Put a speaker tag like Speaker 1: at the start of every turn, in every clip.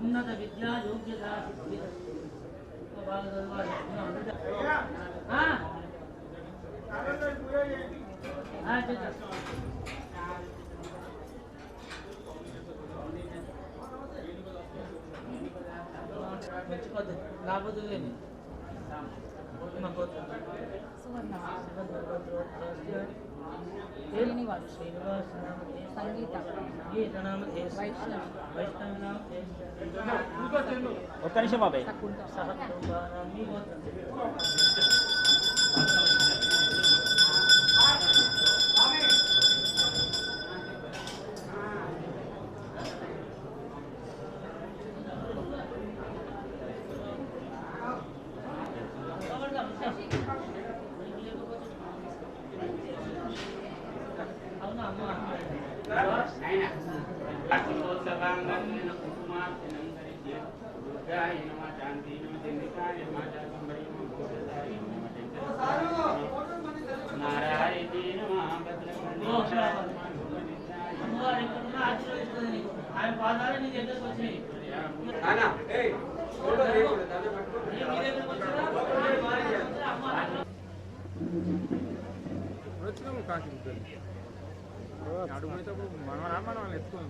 Speaker 1: ఉన్నత విద్యా యోగ్యత
Speaker 2: ఒక్క నిమిషం బాబాయ్.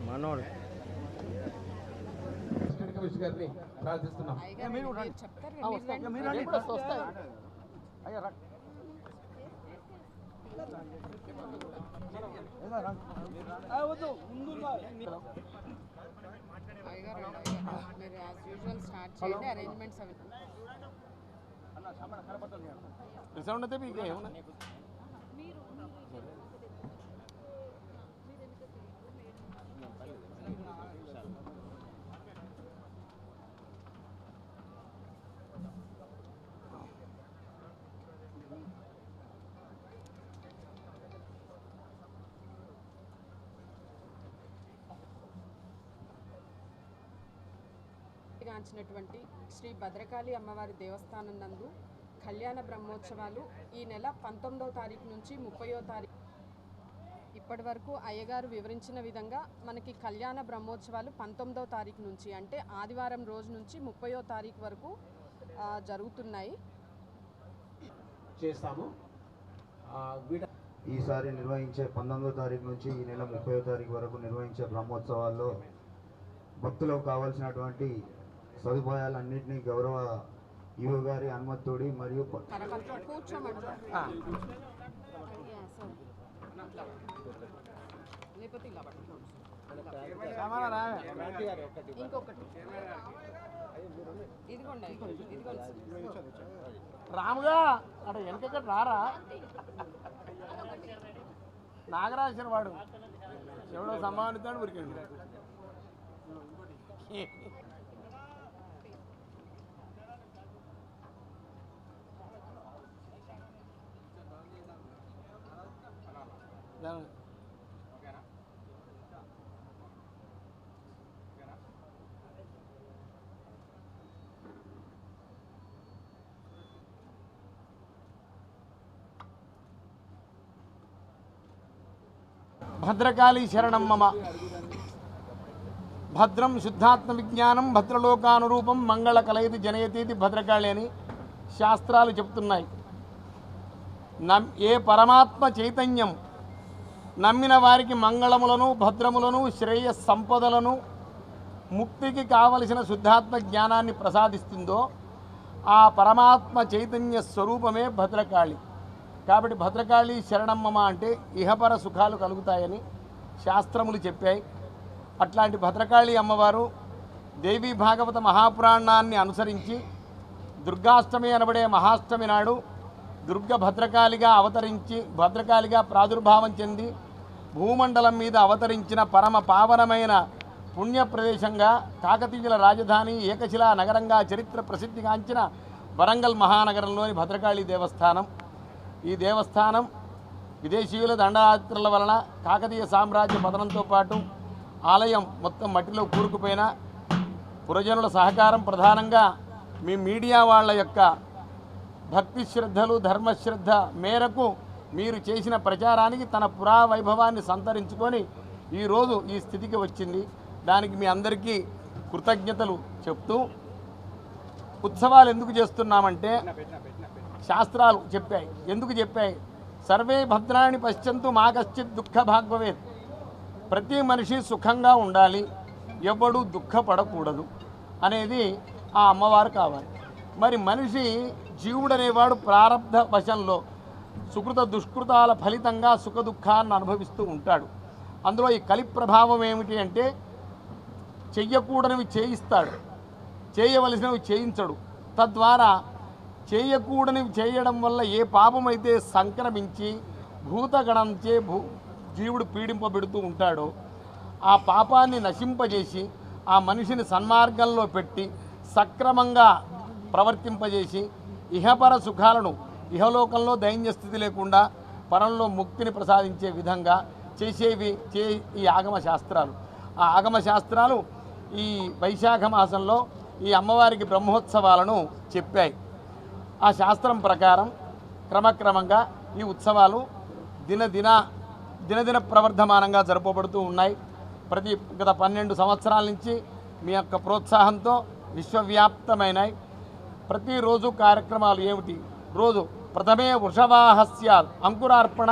Speaker 2: మనోడు
Speaker 3: గారిని ప్రార్థిస్తున్నాం.
Speaker 4: గాంచినటువంటి శ్రీ భద్రకాళి అమ్మవారి దేవస్థానం నందు కళ్యాణ బ్రహ్మోత్సవాలు ఈ నెల 19వ తారీఖు నుంచి 30వ తారీఖు ఇప్పటి వరకు అయ్యగారు వివరించిన విధంగా మనకి కళ్యాణ బ్రహ్మోత్సవాలు 19వ తారీఖు నుంచి అంటే ఆదివారం రోజు నుంచి 30వ తారీఖు వరకు జరుగుతున్నాయి.
Speaker 3: చేస్తాము.
Speaker 5: ఈసారి నిర్వహించే 19వ తారీఖు నుంచి ఈ నెల 30వ తారీఖు వరకు నిర్వహించే బ్రహ్మోత్సవాల్లో భక్తులకు కావాల్సినటువంటి సదుపాయాలన్నింటినీ గౌరవ ఈవో గారి అనుమతితోడి మరియు
Speaker 3: రాముగా అక్కడ వెనక రారా నాగరాజు వాడు ఎవడో సంభావనిస్తాడు ఉరికండి. భద్రకాళి శరణం మమ. భద్రం శుద్ధాత్మ విజ్ఞానం భద్రలోకానురూపం మంగళ కలయతి జనయతీతి భద్రకాళి అని శాస్త్రాలు చెప్తున్నాయి. ఏ పరమాత్మ చైతన్యం నమ్మిన వారికి మంగళములను భద్రములను శ్రేయ సంపదలను ముక్తికి కావలసిన శుద్ధాత్మ జ్ఞానాన్ని ప్రసాదిస్తుందో ఆ పరమాత్మ చైతన్య స్వరూపమే భద్రకాళి. కాబట్టి భద్రకాళి శరణమ్మమ అంటే ఇహపర సుఖాలు కలుగుతాయని శాస్త్రములు చెప్పాయి. అట్లాంటి భద్రకాళి అమ్మవారు దేవీ భాగవత మహాపురాణాన్ని అనుసరించి దుర్గాష్టమి అనబడే మహాష్టమి నాడు దుర్గ భద్రకాళిగా అవతరించి భద్రకాళిగా ప్రాదుర్భావం చెంది భూమండలం మీద అవతరించిన పరమ పావనమైన పుణ్య ప్రదేశంగా కాకతీయుల రాజధాని ఏకశిలా నగరంగా చరిత్ర ప్రసిద్ధిగాంచిన వరంగల్ మహానగరంలోని భద్రకాళి దేవస్థానం. ఈ దేవస్థానం విదేశీయుల దండయాత్రల వలన కాకతీయ సామ్రాజ్య పతనంతో పాటు ఆలయం మొత్తం మట్టిలో కూరుకుపోయిన పురజనుల సహకారం ప్రధానంగా మీ మీడియా వాళ్ళ యొక్క భక్తి శ్రద్ధలు ధర్మశ్రద్ధ మేరకు మీరు చేసిన ప్రచారానికి తన పురావైభవాన్ని సంతరించుకొని ఈరోజు ఈ స్థితికి వచ్చింది. దానికి మీ అందరికీ కృతజ్ఞతలు చెప్తూ ఉత్సవాలు ఎందుకు చేస్తున్నామంటే శాస్త్రాలు చెప్పాయి. ఎందుకు చెప్పాయి? సర్వే భద్రాణి పశ్చంతు మా కశ్చిత్ దుఃఖ భాగ్వవేత్. ప్రతి మనిషి సుఖంగా ఉండాలి, ఎవడు దుఃఖపడకూడదు అనేది ఆ అమ్మవారు కావాలి. మరి మనిషి జీవుడు అనేవాడు ప్రారబ్ధ వశంలో సుకృత దుష్కృతాల ఫలితంగా సుఖ దుఃఖాన్ని అనుభవిస్తూ ఉంటాడు. అందులో ఈ కలి ప్రభావం ఏమిటి అంటే చెయ్యకూడనివి చేయిస్తాడు, చేయవలసినవి చేయించడు. తద్వారా చేయకూడనివి చేయడం వల్ల ఏ పాపమైతే సంక్రమించి భూతగణంచే జీవుడు పీడింపబెడుతూ ఉంటాడో ఆ పాపాన్ని నశింపజేసి ఆ మనిషిని సన్మార్గంలో పెట్టి సక్రమంగా ప్రవర్తింపజేసి ఇహపర సుఖాలను ఇహలోకంలో దైన్య స్థితి లేకుండా పరంలో ముక్తిని ప్రసాదించే విధంగా చేసేవి ఈ ఆగమ శాస్త్రాలు. ఆ ఆగమ శాస్త్రాలు ఈ వైశాఖ మాసంలో ఈ అమ్మవారికి బ్రహ్మోత్సవాలను చెప్పాయి. ఆ శాస్త్రం ప్రకారం క్రమక్రమంగా ఈ ఉత్సవాలు దినదిన ప్రవర్ధమానంగా జరపబడుతూ ఉన్నాయి. గత 12 సంవత్సరాల నుంచి మీ యొక్క ప్రోత్సాహంతో విశ్వవ్యాప్తమైనాయి. ప్రతిరోజు కార్యక్రమాలు ఏమిటి? రోజు ప్రథమే వృషవాహస్య అంకురార్పణ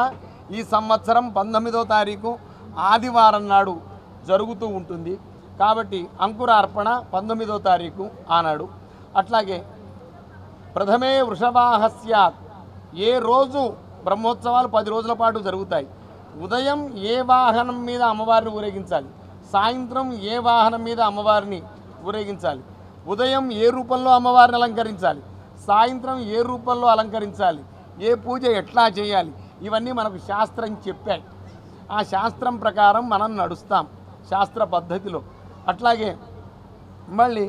Speaker 3: ఈ సంవత్సరం 19వ తారీఖు ఆదివారం నాడు జరుగుతూ ఉంటుంది. కాబట్టి అంకురార్పణ 19వ తారీఖు ఆనాడు. అట్లాగే ప్రథమే వృషవాహస్య ఏ రోజు బ్రహ్మోత్సవాలు 10 రోజుల పాటు జరుగుతాయి. ఉదయం ఏ వాహనం మీద అమ్మవారిని ఊరేగించాలి, సాయంత్రం ఏ వాహనం మీద అమ్మవారిని ఊరేగించాలి, ఉదయం ఏ రూపంలో అమ్మవారిని అలంకరించాలి, సాయంత్రం ఏ రూపంలో అలంకరించాలి, ఏ పూజ ఎట్లా చేయాలి, ఇవన్నీ మనకు శాస్త్రం చెప్పాయి. ఆ శాస్త్రం ప్రకారం మనం నడుస్తాం శాస్త్ర పద్ధతిలో. అట్లాగే మళ్ళీ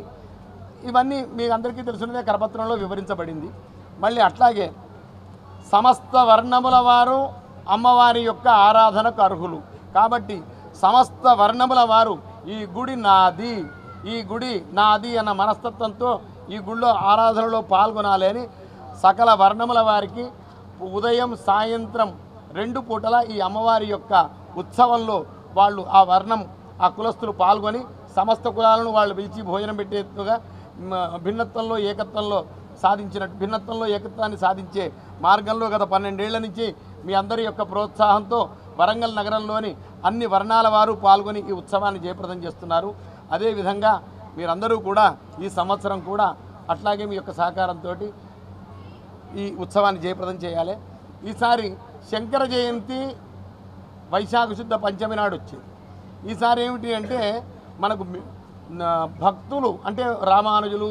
Speaker 3: ఇవన్నీ మీకు అందరికీ తెలిసినదే కరపత్రంలో వివరించబడింది. మళ్ళీ అట్లాగే సమస్త వర్ణముల వారు అమ్మవారి యొక్క ఆరాధనకు అర్హులు. కాబట్టి సమస్త వర్ణముల వారు ఈ గుడి నాది, ఈ గుడి నాది అన్న మనస్తత్వంతో ఈ గుడిలో ఆరాధనలో పాల్గొనాలి అని సకల వర్ణముల వారికి ఉదయం సాయంత్రం 2 పూటల ఈ అమ్మవారి యొక్క ఉత్సవంలో వాళ్ళు ఆ వర్ణం ఆ కులస్తులు పాల్గొని సమస్త కులాలను వాళ్ళు పిలిచి భోజనం పెట్టేట్టుగా భిన్నత్వంలో ఏకత్వాన్ని సాధించే మార్గంలో గత 12 ఏళ్ల నుంచి మీ అందరి యొక్క ప్రోత్సాహంతో వరంగల్ నగరంలోని అన్ని వర్ణాల వారు పాల్గొని ఈ ఉత్సవాన్ని జయప్రదం చేస్తున్నారు. అదేవిధంగా మీరందరూ కూడా ఈ సంవత్సరం కూడా అట్లాగే మీ యొక్క సహకారంతో ఈ ఉత్సవాన్ని జయప్రదం చేయాలి. ఈసారి శంకర జయంతి వైశాఖ శుద్ధ పంచమి నాడు వచ్చింది. ఈసారి ఏమిటి అంటే మనకు భక్తులు అంటే రామానుజులు,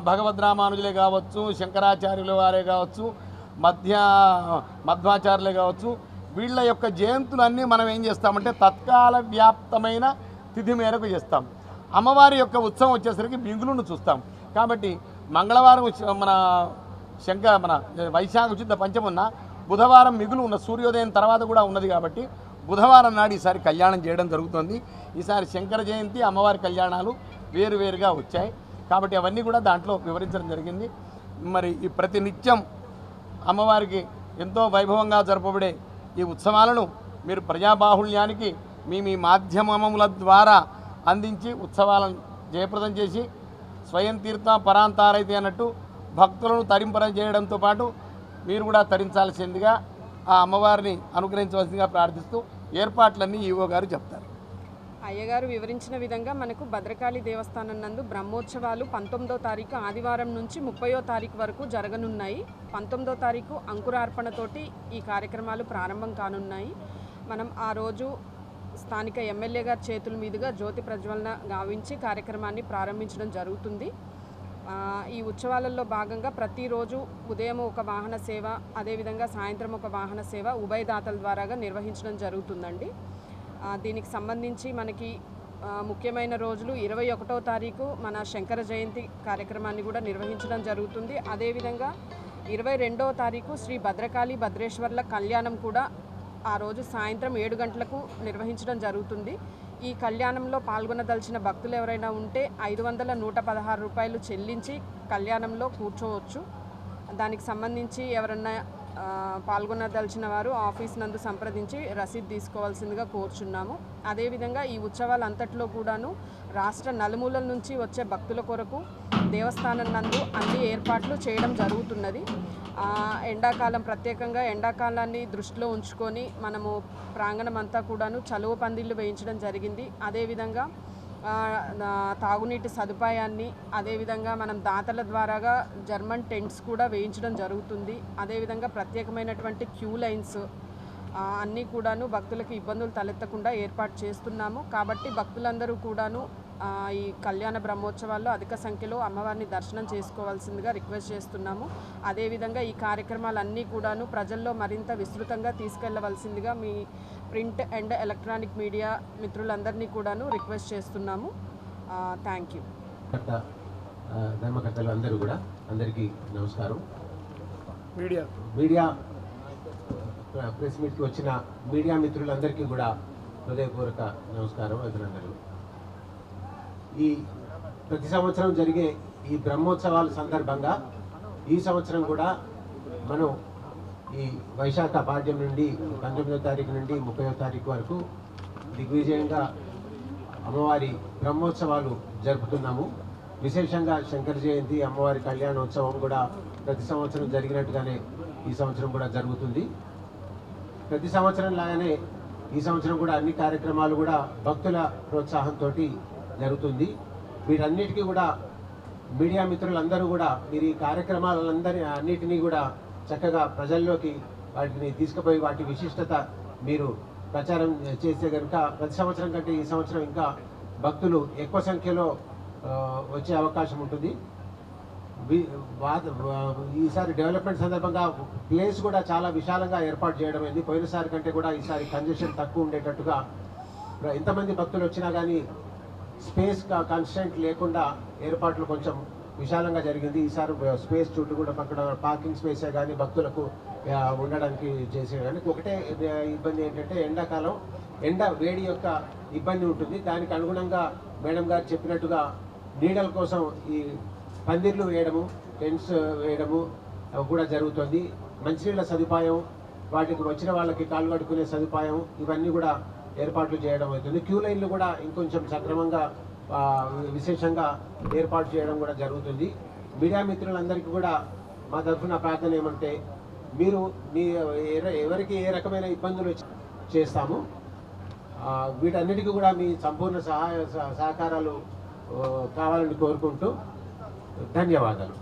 Speaker 3: భగవద్ రామానుజులే కావచ్చు, శంకరాచార్యుల వారే కావచ్చు, మధ్వాచార్యులే కావచ్చు, వీళ్ళ యొక్క జయంతులన్నీ మనం ఏం చేస్తామంటే తత్కాల వ్యాప్తమైన తిథి మేరకు చేస్తాం. అమ్మవారి యొక్క ఉత్సవం వచ్చేసరికి మిగులును చూస్తాం. కాబట్టి మంగళవారం మన వైశాఖ శుద్ధ పంచమి ఉన్న బుధవారం మిగులు ఉన్న సూర్యోదయం తర్వాత కూడా ఉన్నది. కాబట్టి బుధవారం నాడు ఈసారి కళ్యాణం చేయడం జరుగుతుంది. ఈసారి శంకర జయంతి అమ్మవారి కళ్యాణాలు వేరువేరుగా వచ్చాయి. కాబట్టి అవన్నీ కూడా దాంట్లో వివరించడం జరిగింది. మరి ఈ ప్రతినిత్యం అమ్మవారికి ఎంతో వైభవంగా జరపబడే ఈ ఉత్సవాలను మీరు ప్రజాబాహుళ్యానికి మీ మాధ్యమముల ద్వారా అందించి ఉత్సవాలను జయప్రదం చేసి స్వయం తీర్థ పరాంతారైతే అన్నట్టు భక్తులను తరింపజేయడంతో పాటు మీరు కూడా తరించాల్సిందిగా ఆ అమ్మవారిని అనుగ్రహించవలసిందిగా ప్రార్థిస్తూ ఏర్పాట్లన్నీ ఈవో గారు చెప్తారు.
Speaker 4: అయ్యగారు వివరించిన విధంగా మనకు భద్రకాళి దేవస్థానం నందు బ్రహ్మోత్సవాలు 19వ తారీఖు ఆదివారం నుంచి 30వ తారీఖు వరకు జరగనున్నాయి. 19వ తారీఖు అంకురార్పణతోటి ఈ కార్యక్రమాలు ప్రారంభం కానున్నాయి. మనం ఆ రోజు స్థానిక ఎమ్మెల్యే గారి చేతుల మీదుగా జ్యోతి ప్రజ్వలన గావించి కార్యక్రమాన్ని ప్రారంభించడం జరుగుతుంది. ఈ ఉత్సవాలలో భాగంగా ప్రతిరోజు ఉదయం ఒక వాహన సేవ, అదేవిధంగా సాయంత్రం ఒక వాహన సేవ ఉభయదాతల ద్వారాగా నిర్వహించడం జరుగుతుందండి. దీనికి సంబంధించి మనకి ముఖ్యమైన రోజులు 21వ తారీఖు మన శంకర జయంతి కార్యక్రమాన్ని కూడా నిర్వహించడం జరుగుతుంది. అదేవిధంగా 22వ తారీఖు శ్రీ భద్రకాళి భద్రేశ్వర్ల కళ్యాణం కూడా ఆ రోజు సాయంత్రం 7 గంటలకు నిర్వహించడం జరుగుతుంది. ఈ కళ్యాణంలో పాల్గొనదలిచిన భక్తులు ఎవరైనా ఉంటే 516 రూపాయలు చెల్లించి కళ్యాణంలో కూర్చోవచ్చు. దానికి సంబంధించి ఎవరన్నా పాల్గొనదలిచిన వారు ఆఫీస్ నందు సంప్రదించి రసీదు తీసుకోవాల్సిందిగా కోరుచున్నాము. అదేవిధంగా ఈ ఉత్సవాలంతట్లో కూడాను రాష్ట్ర నలుమూలల నుంచి వచ్చే భక్తుల కొరకు దేవస్థానం నందు అన్ని ఏర్పాట్లు చేయడం జరుగుతున్నది. ఎండాకాలం ప్రత్యేకంగా ఎండాకాలాన్ని దృష్టిలో ఉంచుకొని మనము ప్రాంగణం అంతా కూడాను చలువ పందిళ్ళు వేయించడం జరిగింది. అదేవిధంగా తాగునీటి సదుపాయాన్ని, అదేవిధంగా మనం దాతల ద్వారాగా జర్మన్ టెంట్స్ కూడా వేయించడం జరుగుతుంది. అదేవిధంగా ప్రత్యేకమైనటువంటి క్యూ లైన్స్ అన్నీ కూడాను భక్తులకు ఇబ్బందులు తలెత్తకుండా ఏర్పాటు చేస్తున్నాము. కాబట్టి భక్తులందరూ కూడాను ఈ కళ్యాణ బ్రహ్మోత్సవాల్లో అధిక సంఖ్యలో అమ్మవారిని దర్శనం చేసుకోవాల్సిందిగా రిక్వెస్ట్ చేస్తున్నాము. అదేవిధంగా ఈ కార్యక్రమాలన్నీ కూడాను ప్రజల్లో మరింత విస్తృతంగా తీసుకెళ్లవలసిందిగా me print and electronic media మిత్రులందరినీ కూడాను రిక్వెస్ట్ చేస్తున్నాము. Thank you.
Speaker 6: ధర్మకర్తలు అందరూ కూడా అందరికీ నమస్కారం.
Speaker 2: మీడియా
Speaker 6: ప్రెస్ మీట్కి వచ్చిన మీడియా మిత్రులందరికీ కూడా హృదయపూర్వక నమస్కారం, అభినందనలు. ఈ ప్రతి సంవత్సరం జరిగే ఈ బ్రహ్మోత్సవాల సందర్భంగా ఈ సంవత్సరం కూడా మనం ఈ వైశాఖ పాడ్యం నుండి 19వ తారీఖు నుండి 30వ తారీఖు వరకు దిగ్విజయంగా అమ్మవారి బ్రహ్మోత్సవాలు జరుపుతున్నాము. విశేషంగా శంకర జయంతి, అమ్మవారి కళ్యాణోత్సవం కూడా ప్రతి సంవత్సరం జరిగినట్టుగానే ఈ సంవత్సరం కూడా జరుగుతుంది. ప్రతి సంవత్సరం లాగానే ఈ సంవత్సరం కూడా అన్ని కార్యక్రమాలు కూడా భక్తుల ప్రోత్సాహంతో జరుగుతుంది. వీటన్నిటికీ కూడా మీడియా మిత్రులందరూ కూడా మీరు ఈ అన్నిటినీ కూడా చక్కగా ప్రజల్లోకి వాటిని తీసుకుపోయి వాటి విశిష్టత మీరు ప్రచారం చేస్తే కనుక ప్రతి సంవత్సరం కంటే ఈ సంవత్సరం ఇంకా భక్తులు ఎక్కువ సంఖ్యలో వచ్చే అవకాశం ఉంటుంది. ఈసారి డెవలప్మెంట్ సందర్భంగా ప్లేస్ కూడా చాలా విశాలంగా ఏర్పాటు చేయడం అయింది. పోయినసారి కంటే కూడా ఈసారి కంజెషన్ తక్కువ ఉండేటట్టుగా ఎంతమంది భక్తులు వచ్చినా కానీ స్పేస్ కన్స్టెంట్ లేకుండా ఏర్పాట్లు కొంచెం విశాలంగా జరిగింది. ఈసారి స్పేస్ చుట్టూ కూడా పక్కన పార్కింగ్ స్పేసే కానీ భక్తులకు ఉండడానికి చేసే కానీ ఒకటే ఇబ్బంది ఏంటంటే ఎండాకాలం వేడి యొక్క ఇబ్బంది ఉంటుంది. దానికి అనుగుణంగా మేడం గారు చెప్పినట్టుగా నీడల కోసం ఈ పందిర్లు వేయడము, టెంట్స్ వేయడము కూడా జరుగుతుంది. మంచినీళ్ళ సదుపాయం, వాటికి వచ్చిన వాళ్ళకి కాళ్ళు కడుక్కునే సదుపాయం, ఇవన్నీ కూడా ఏర్పాట్లు చేయడం అవుతుంది. క్యూ లైన్లు కూడా ఇంకొంచెం సక్రమంగా విశేషంగా ఏర్పాటు చేయడం కూడా జరుగుతుంది. మీడియా మిత్రులందరికీ కూడా మా తరఫున ప్రార్థన ఏమంటే మీరు ఎవరికి ఏ రకమైన ఇబ్బందులు చేస్తాము, వీటన్నిటికీ కూడా మీ సంపూర్ణ సహకారాలు కావాలని కోరుకుంటూ ధన్యవాదాలు.